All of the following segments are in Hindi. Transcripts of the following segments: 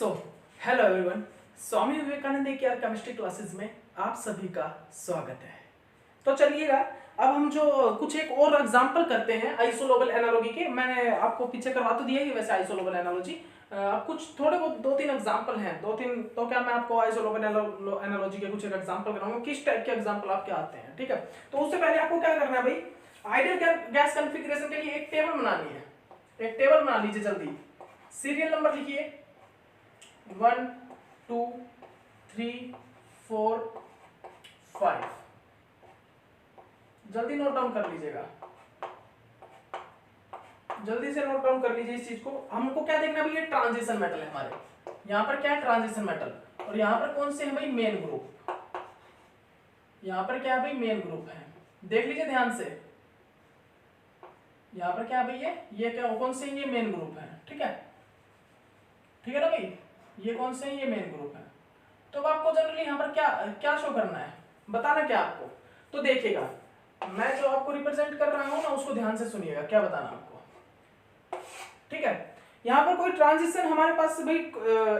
So hello everyone, Swami Vivekananda care chemistry classes में आप सभी का स्वागत है। तो चलिएगा, अब हम जो कुछ एक और एग्जांपल करते हैं आइसोलोबल एनालॉजी के। मैंने आपको पीछे करवा तो दिया ही वैसे आइसोलोबल एनालॉजी। अब कुछ थोड़े बहुत दो तीन एग्जांपल हैं, तो क्या मैं आपको आइसोलोबल एनालॉजी के कुछ एक एग्जांपल कराऊंगा, किस टाइप के एग्जांपल आपके आते हैं। ठीक है, तो उससे पहले आपको क्या करना है भाई, आइडियल गैस कॉन्फ़िगरेशन के लिए एक टेबल बनानी है। एक टेबल बना लीजिए जल्दी। सीरियल नंबर लिखिए 1 2 3 4 5। जल्दी नोट डाउन कर लीजिएगा, जल्दी से नोट डाउन कर लीजिए इस चीज को। हमको क्या देखना है भाई, ये ट्रांजिशन मेटल है हमारे। यहाँ पर क्या है, ट्रांजिशन मेटल। और यहाँ पर कौन से है भाई, मेन ग्रुप। यहाँ पर क्या है भाई, मेन ग्रुप है। देख लीजिए ध्यान से, यहाँ पर क्या है भाई, ये क्या कौन से, ये मेन ग्रुप है। ठीक है, ठीक है ना भाई, ये कौन से, ये मेन ग्रुप है। तो अब आपको जनरली यहाँ पर क्या क्या शो करना है, बताना क्या आपको। तो देखिएगा, मैं जो आपको रिप्रेजेंट कर रहा हूँ ना, उसको ध्यान से सुनिएगा, क्या बताना आपको। ठीक है, यहाँ पर कोई ट्रांजिशन हमारे पास भाई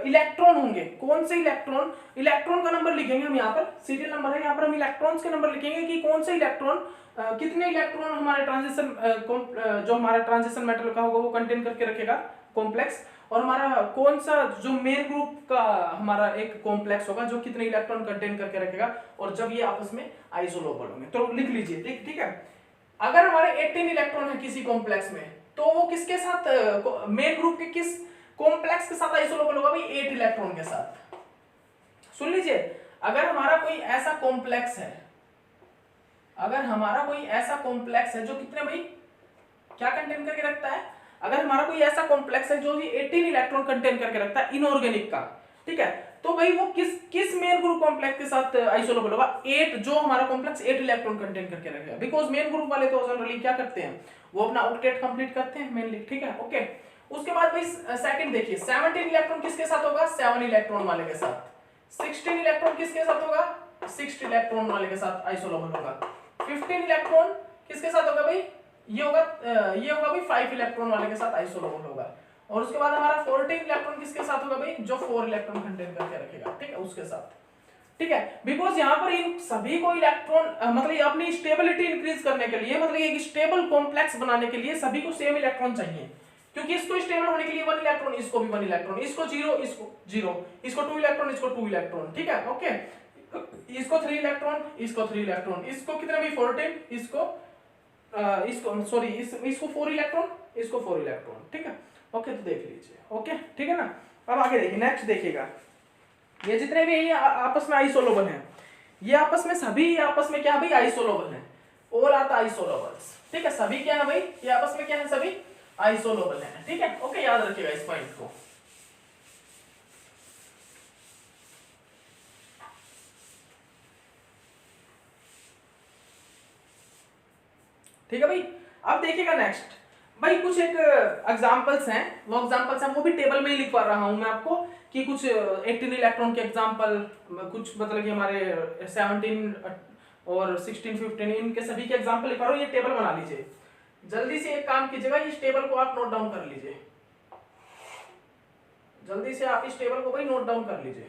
इलेक्ट्रॉन होंगे। कौन से इलेक्ट्रॉन, इलेक्ट्रॉन का नंबर लिखेंगे हम। यहाँ पर सीरियल नंबर है, यहाँ पर हम इलेक्ट्रॉन्स के नंबर लिखेंगे कि कौन से इलेक्ट्रॉन कितने इलेक्ट्रॉन हमारे ट्रांजिशन जो हमारा ट्रांजिशन मेटल का होगा वो कंटेन करके रखेगा कॉम्प्लेक्स। और हमारा कौन सा जो मेन ग्रुप का हमारा एक कॉम्प्लेक्स होगा जो कितने इलेक्ट्रॉन कंटेन करके रखेगा, और जब ये आपस में आइसोलोबल होंगे। तो लिख लीजिए, ठीक है। अगर हमारे 18 इलेक्ट्रॉन है किसी कॉम्प्लेक्स में, तो वो किसके साथ, मेन ग्रुप के किस कॉम्प्लेक्स के साथ आइसोलोबल होगा भाई, 8 इलेक्ट्रॉन के साथ। सुन लीजिए, अगर हमारा कोई ऐसा कॉम्प्लेक्स है, अगर हमारा कोई ऐसा कॉम्प्लेक्स है जो कितने भाई क्या कंटेन करके रखता है, अगर हमारा कोई ऐसा कॉम्प्लेक्स है जो 18 इलेक्ट्रॉन कंटेन करके रखता है इनऑर्गेनिक का, ठीक है, तो भाई वो किस मेन ग्रुप कॉम्प्लेक्स के साथ आइसोलोबल होगा, 8, जो हमारा कॉम्प्लेक्स 8 इलेक्ट्रॉन कंटेन करके रखेगा। बिकॉज मेन ग्रुप वाले तो जनरली क्या करते हैं, वो अपना ऑक्टेट कंप्लीट करते हैं मेनली। ठीक है, ओके। उसके बाद भाई सेकंड देखिए, 17 इलेक्ट्रॉन किसके साथ होगा, 7 इलेक्ट्रॉन वाले के साथ। 16 इलेक्ट्रॉन किसके साथ होगा, 6 इलेक्ट्रॉन वाले के साथ आइसोलोबल होगा। 15 इलेक्ट्रॉन किसके साथ होगा भाई, ये होगा भाई 5 इलेक्ट्रॉन वाले के साथ आइसोलोबल होगा। और उसके बाद हमारा 14 इलेक्ट्रॉन किसके साथ होगा भाई, जो 4 इलेक्ट्रॉन कंटेन करके रखेगा। ठीक है, उसके साथ। ठीक है, बिकॉज यहाँ पर इन सभी को इलेक्ट्रॉन मतलब अपनी स्टेबिलिटी इंक्रीज करने के लिए, मतलब एक स्टेबल कॉम्प्लेक्स बनाने के लिए सभी को सेम इलेक्ट्रॉन चाहिए। क्योंकि इसको स्टेबल होने के लिए 1 इलेक्ट्रॉन, इसको भी 1 इलेक्ट्रॉन, इसको 0, इसको 0, इसको 2 इलेक्ट्रॉन, इसको 2 इलेक्ट्रॉन। ठीक है, ओके। इसको 3 इलेक्ट्रॉन, इसको 3 इलेक्ट्रॉन, इसको कितने भी 14, इसको सॉरी इसको 4 इलेक्ट्रॉन, इसको 4 इलेक्ट्रॉन। ठीक है, ओके। तो देख लीजिए, ओके, ठीक है ना। अब आगे देखिए, नेक्स्ट देखिएगा, ये जितने भी ये आपस में आइसोलोबल हैं, ये आपस में सभी आपस में क्या है भाई, आइसोलोबल हैं। All are the isolobals. ठीक है, सभी क्या है भाई, ये आपस में क्या है, सभी आइसोलोबल हैं। ठीक है, ओके, याद रखिएगा इस पॉइंट को। ठीक है भाई, अब देखिएगा नेक्स्ट भाई, कुछ एक एग्जांपल्स हैं, वो भी टेबल में ही लिखवा रहा हूं मैं आपको कि कुछ 18 इलेक्ट्रॉन के एग्जांपल, कुछ मतलब कि हमारे 17 और 16 15 इनके सभी के एग्जांपल लिखवा रहा हूं। ये टेबल बना लीजिए जल्दी से। एक काम कीजिएगा, इस टेबल को आप नोट डाउन कर लीजिए, जल्दी से आप इस टेबल को भाई नोट डाउन कर लीजिए।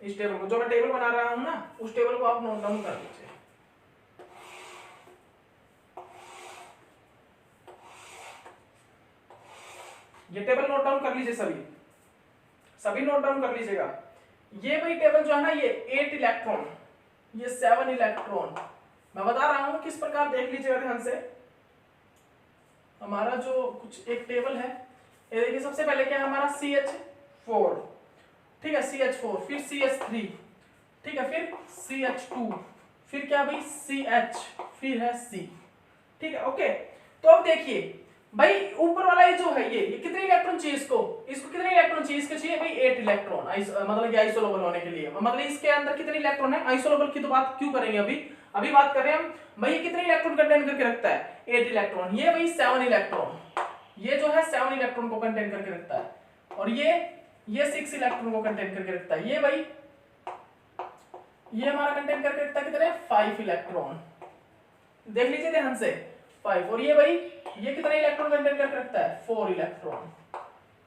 इस टेबल को, जो मैं टेबल बना रहा हूं ना, उस टेबल को आप नोट डाउन कर लीजिए। ये टेबल नोट डाउन कर लीजिए, सभी नोट डाउन कर लीजिएगा। ये भाई टेबल जो है ना, ये 8 इलेक्ट्रॉन, ये 7 इलेक्ट्रॉन, मैं बता रहा हूं किस प्रकार, देख लीजिएगा ध्यान से। हमारा जो कुछ एक टेबल है, ये देखिए, सबसे पहले क्या है हमारा CH4, ठीक है, CH4, फिर CH3, ठीक है, फिर CH2, फिर क्या भाई CH, फिर है C। ठीक है, ओके। तो अब देखिए भाई, ऊपर वाला ये जो है, ये कितने इलेक्ट्रॉन चाहिए, इसको कितने इलेक्ट्रॉन चाहिए, इसके चाहिए भाई 8 इलेक्ट्रॉन, मतलब कि आइसोलोबल होने के लिए। मतलब इसके अंदर कितने इलेक्ट्रॉन है, आइसोलोबल की तो बात क्यों करेंगे, अभी बात कर रहे हैं हम भाई, ये कितने इलेक्ट्रॉन कंटेन करके रखता है, 8 इलेक्ट्रॉन। ये भाई 7 इलेक्ट्रॉन, ये जो है 7 इलेक्ट्रॉन को कंटेन करके रखता है। और ये 6 इलेक्ट्रॉन को कंटेन करके रखता है। ये भाई ये हमारा कंटेन करके रखता है कितने, 5 इलेक्ट्रॉन। देख लीजिए ध्यान से, 5। और ये भाई ये कितने इलेक्ट्रॉन कंटेन करके रखता है, 4 इलेक्ट्रॉन।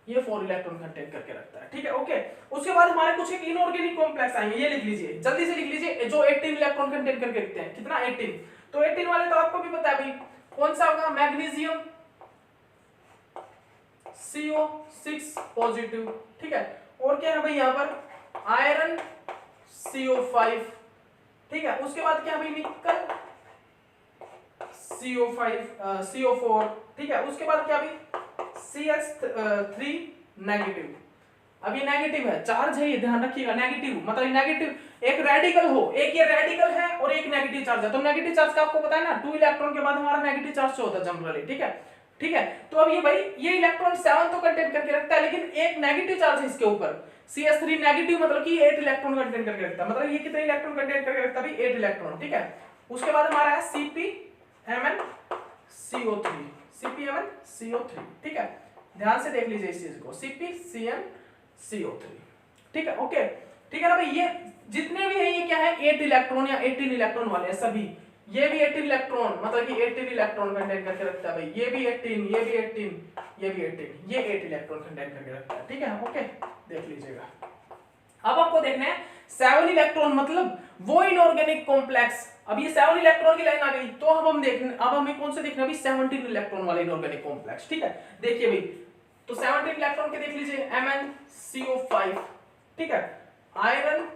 ये 4 इलेक्ट्रॉन कंटेन करके रखता है, ठीक है। ओके, उसके बाद हमारे कुछ एक इनऑर्गेनिक कॉम्प्लेक्स आएंगे, ये लिख लीजिए, जल्दी से लिख लीजिए, जो 18 इलेक्ट्रॉन कंटेन करके रखते हैं। कितना? 18। तो 18 वाले तो आपको भी पता है भाई, कौन सा होगा? मैग्नीशियम CO6 पॉजिटिव, ठीक है। और क्या है भाई यहाँ पर? आयरन CO5, ठीक है। उसके बाद क्या है भाई? निकल CO4, ठीक है। उसके बाद क्या भाई? CH3 negative. अब ये नेगेटिव है, चार्ज है, ये ध्यान रखिएगा, नेगेटिव मतलब नेगेटिव, एक रेडिकल हो, एक ये रेडिकल है और एक नेगेटिव चार्ज है। तो नेगेटिव चार्ज का आपको पता है ना, 2 इलेक्ट्रॉन के बाद हमारा नेगेटिव चार्ज जो होता है जनरली, ठीक है, ठीक है। तो अब ये भाई ये इलेक्ट्रॉन 7 तो कंटेन करके रखता है, लेकिन एक नेगेटिव चार्ज है इसके ऊपर, CH3 नेगेटिव, मतलब कि 8 इलेक्ट्रॉन कंटेन करके रखता है। मतलब ये कितने इलेक्ट्रॉन कंटेन करके रखता है भाई? 8 इलेक्ट्रॉन, ठीक है। उसके बाद हमारा है CpMnCO3, ठीक है। ध्यान से देख लीजिए इस चीज को, CpCnCO3, ठीक है। ओके, ठीक है ना भाई। ये जितने भी हैं ये क्या है? 8 इलेक्ट्रॉन या 18 इलेक्ट्रॉन वाले हैं सभी। ये भी 18 इलेक्ट्रॉन, मतलब कि 18 इलेक्ट्रॉन कंटेन करके रखता है भाई। ये भी 18, ये भी 18, ये भी 18, ये 8 इलेक्ट्रॉन कंटेन करके रखता है, ठीक है। ओके, देख लीजिएगा। अब आपको देखना है 7 इलेक्ट्रॉन, मतलब वो इनऑर्गेनिक कॉम्प्लेक्स। अब ये 7 इलेक्ट्रॉन की लाइन आ गई, तो अब हमें कौन से देखना है? 17 इलेक्ट्रॉन वाले इनऑर्गेनिक कॉम्प्लेक्स, ठीक है। देखिए भाई, तो 17 इलेक्ट्रॉन के देख लीजिए, MnCO5, ठीक है, आयरन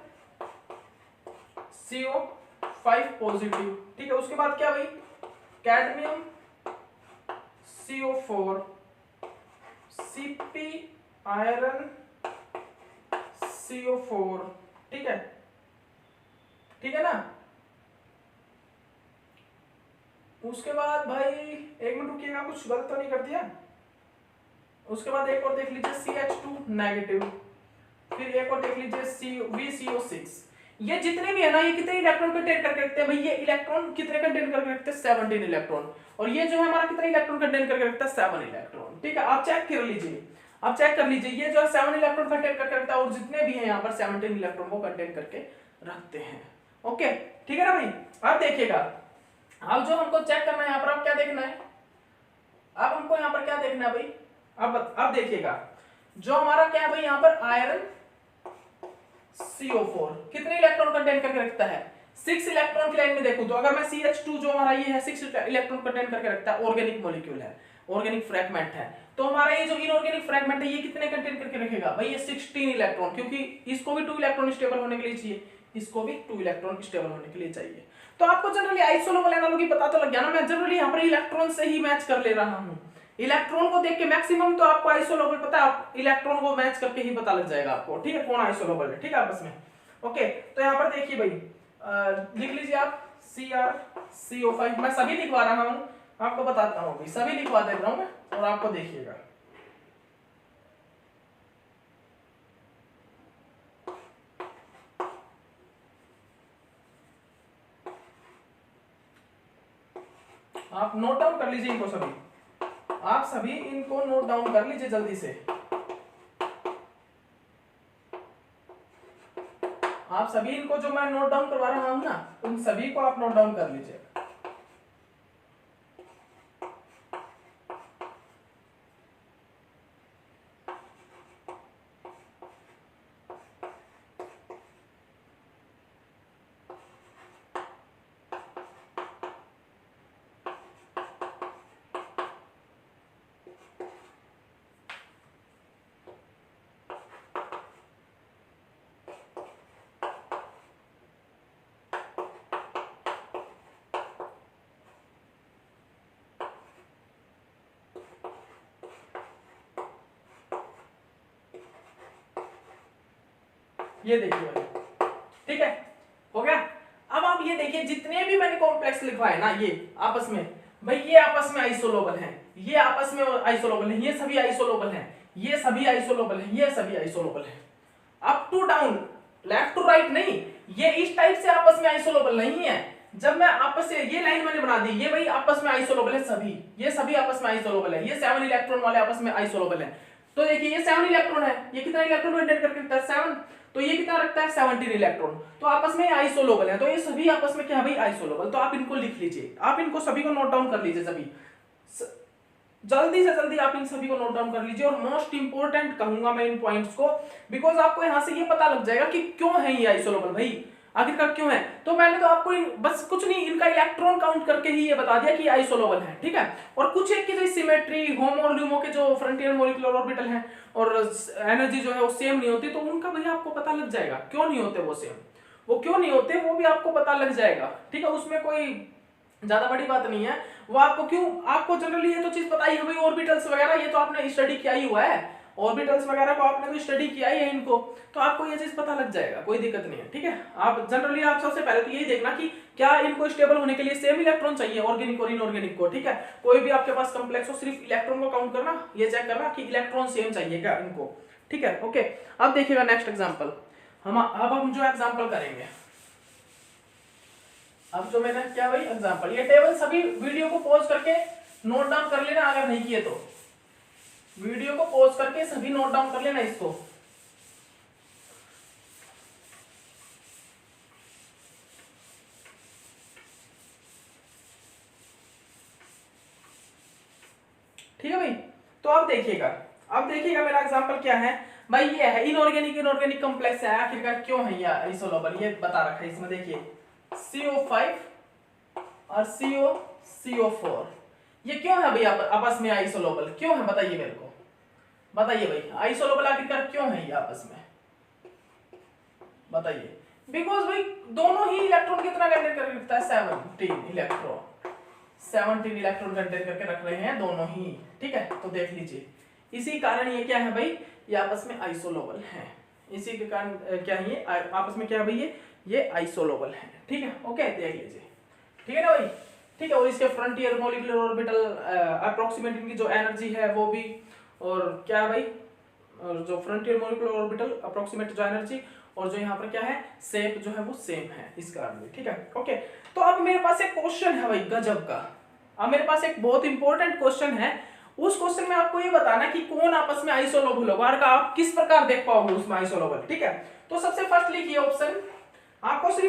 CO5 पॉजिटिव, ठीक है। उसके बाद क्या भाई? Cadmium CO4, Cp iron CO4, ठीक है, ठीक है ना। उसके बाद भाई एक मिनट रुकिएगा, कुछ गलत तो नहीं कर दिया। उसके बाद एक और देख लीजिए, CH2 नेगेटिव, फिर एक और देख लीजिए VCO6। ये जितने भी है ना, ये कितने इलेक्ट्रॉन कंटेन करके रखते हैं भाई? ये इलेक्ट्रॉन कितने कंटेन करके रखते हैं? 17 इलेक्ट्रॉन। और ये जो है हमारा कितने इलेक्ट्रॉन कंटेन करके रखता है? 7 इलेक्ट्रॉन, ठीक है। आप चेक कर लीजिए, आप चेक कर लीजिए, ये जो है 7 इलेक्ट्रॉन कंटेन करके रखता है, और जितने भी हैं यहाँ पर 17 इलेक्ट्रॉन को कंटेन करके रखते हैं। ओके, ठीक है ना भाई। अब देखिएगा, अब जो हमको चेक करना है यहाँ पर, अब क्या देखना है? अब हमको यहाँ पर क्या देखना है भाई? अब देखिएगा, जो हमारा क्या है भाई यहाँ पर? आयरन CO4 कितने इलेक्ट्रॉन कंटेन करके रखता है? 6 इलेक्ट्रॉन की लाइन में देखूं तो अगर मैं CH2 जो हमारा ये है 6 इलेक्ट्रॉन कंटेन करके रखता है, ऑर्गेनिक मॉलिक्यूल है, ऑर्गेनिक फ्रैगमेंट है, तो हमारा ये जो इनऑर्गेनिक फ्रैगमेंट है ये कितने कंटेन करके रखेगा भाई? ये 16 इलेक्ट्रॉन, क्योंकि इसको भी 2 इलेक्ट्रॉन स्टेबल होने के लिए चाहिए, इसको भी 2 इलेक्ट्रॉन स्टेबल होने के लिए चाहिए। तो आपको जनरली आइसोलोबल एनालॉगी पता तो लग गया ना, मैं जनरली यहाँ पर इलेक्ट्रॉन से ही मैच कर ले रहा हूँ। इलेक्ट्रॉन को देख के मैक्सिमम तो आपको आइसोलोबल पता है, आप इलेक्ट्रॉन को मैच करके ही पता लग जाएगा आपको, ठीक है, कौन आइसोलोबल है, ठीक है, आपस में। ओके, तो यहाँ पर देखिए भाई, लिख लीजिए आप CrCO5, मैं सभी लिखवा रहा हूँ, आपको बताता हूँ भाई, सभी लिखवा दे रहा हूँ मैं, और आपको देखिएगा। आप नोट डाउन कर लीजिए इनको सभी, आप सभी इनको नोट डाउन कर लीजिए जल्दी से, आप सभी इनको जो मैं नोट डाउन करवा रहा हूं ना, उन सभी को आप नोट डाउन कर लीजिए। ये देखिए भाई, ठीक है, हो गया। अब आप ये देखिए, जितने भी मैंने कॉम्प्लेक्स लिखवाए ना, ये आपस में भाई, ये आपस में आइसोलोबल हैं, ये आपस में आइसोलोबल हैं, ये सभी आइसोलोबल हैं, ये सभी आइसोलोबल हैं, ये सभी आइसोलोबल हैं, up to down, left to right नहीं, ये इस टाइप से आपस में आइसोलोबल नहीं है। जब मैं आपस से ये लाइन मैंने बना दी, ये भाई आपस में आइसोलोबल है सभी, ये सभी आपस में आइसोलोबल है, ये 7 इलेक्ट्रॉन वाले आपस में आइसोलोबल है। तो देखिए ये 7 इलेक्ट्रॉन है, ये कितना इलेक्ट्रॉन कंटेन करके रखता है? 7। तो ये कितना रखता है? 17 इलेक्ट्रॉन। तो आपस में आइसोलोबल है, तो ये सभी आपस में क्या है भाई? आइसोलोबल। तो आप इनको लिख लीजिए, आप इनको सभी को नोट डाउन कर लीजिए सभी। जल्दी से जल्दी आप इन सभी को नोट डाउन कर लीजिए, और मोस्ट इंपोर्टेंट कहूंगा मैं इन पॉइंट्स को, बिकॉज आपको यहां से ये पता लग जाएगा कि क्यों है ये आइसोलेबल भाई, आखिरकार क्यों है। तो मैंने तो आपको बस कुछ नहीं, इनका इलेक्ट्रॉन काउंट करके ही ये बता दिया कि आइसोलेबल है, ठीक है। और कुछ एक की जो सिमेट्री, होमो और ल्यूमो के जो फ्रंटियर मॉलिक्यूलर ऑर्बिटल हैं और एनर्जी जो है वो सेम नहीं होती, तो उनका भाई आपको पता लग जाएगा क्यों नहीं होते वो सेम, वो क्यों नहीं होते वो भी आपको पता लग जाएगा, ठीक है। उसमें कोई ज्यादा बड़ी बात नहीं है, वो आपको क्यों, आपको जनरली ये तो चीज पता ही है भाई, ऑर्बिटल्स वगैरह ये तो आपने स्टडी किया ही हुआ है, ऑर्बिटल्स वगैरह को आपने तो स्टडी किया ही है इनको, तो आपको ये चीज पता लग जाएगा, कोई दिक्कत नहीं है, ठीक है। आप जनरली आप सबसे पहले तो यही देखना कि क्या इनको स्टेबल होने के लिए सेम इलेक्ट्रॉन चाहिए, ऑर्गेनिक और इनऑर्गेनिक को, ठीक है। कोई भी आपके पास कॉम्प्लेक्स हो, सिर्फ इलेक्ट्रॉन को काउंट करना, ये चेक करना कि इलेक्ट्रॉन सेम चाहिए क्या इनको, ठीक है। ओके, अब देखिएगा नेक्स्ट एग्जाम्पल, हम जो एग्जाम्पल करेंगे, अब जो मैंने क्या भाई एग्जांपल, ये टेबल सभी वीडियो को पॉज करके नोट डाउन कर लेना, अगर नहीं किए तो वीडियो को पॉज करके सभी नोट डाउन कर लेना इसको। ठीक है भाई, तो अब देखिएगा मेरा एग्जांपल क्या है भाई, ये है इनऑर्गेनिक कॉम्प्लेक्स है, आखिरकार क्यों है ये आइसोलेबल, ये बता रखा है इसमें, देखिए CO5 और CO4, ये क्यों है भाई आपस में आइसोलेबल, क्यों है बताइए मेरे को, बताइए भाई आइसोलेबल आखिरकार क्यों है ये आपस में, बताइए। बिकॉज भाई दोनों ही इलेक्ट्रॉन कितना कंटेन करके रखता है, 17 इलेक्ट्रॉन कंटेन करके रख रहे हैं दोनों ही, ठीक है। तो देख लीजिए, इसी कारण ये क्या है भाई, ये आपस में आइसोलेबल है, इसी के कारण क्या है ये आपस में क्या है भाई, ये आइसोलेबल है, ठीक है। ओके, देख लीजिए, ठीक है ना भाई, ठीक है। और इसके फ्रंटियर मॉलिक्यूलर ऑर्बिटल अप्रोक्सीमेट इनकी जो एनर्जी है वो भी, और क्या है भाई, और जो फ्रंटियर मॉलिक्यूलर ऑर्बिटल अप्रोक्सीमेट जो एनर्जी, और जो यहाँ पर क्या है शेप जो है वो सेम है इस कारण भी, ठीक है। ओके, तो अब मेरे पास एक क्वेश्चन है भाई गजब का, अब मेरे पास एक बहुत इंपॉर्टेंट क्वेश्चन है, उस क्वेश्चन में आपको ये बताना कि कौन आपस में आइसोलेबल होगा, और आप किस प्रकार देख पाओगे उसमें आइसोलेबल, ठीक है। तो सबसे फर्स्ट लिखिए ऑप्शन, आपको सिर्फ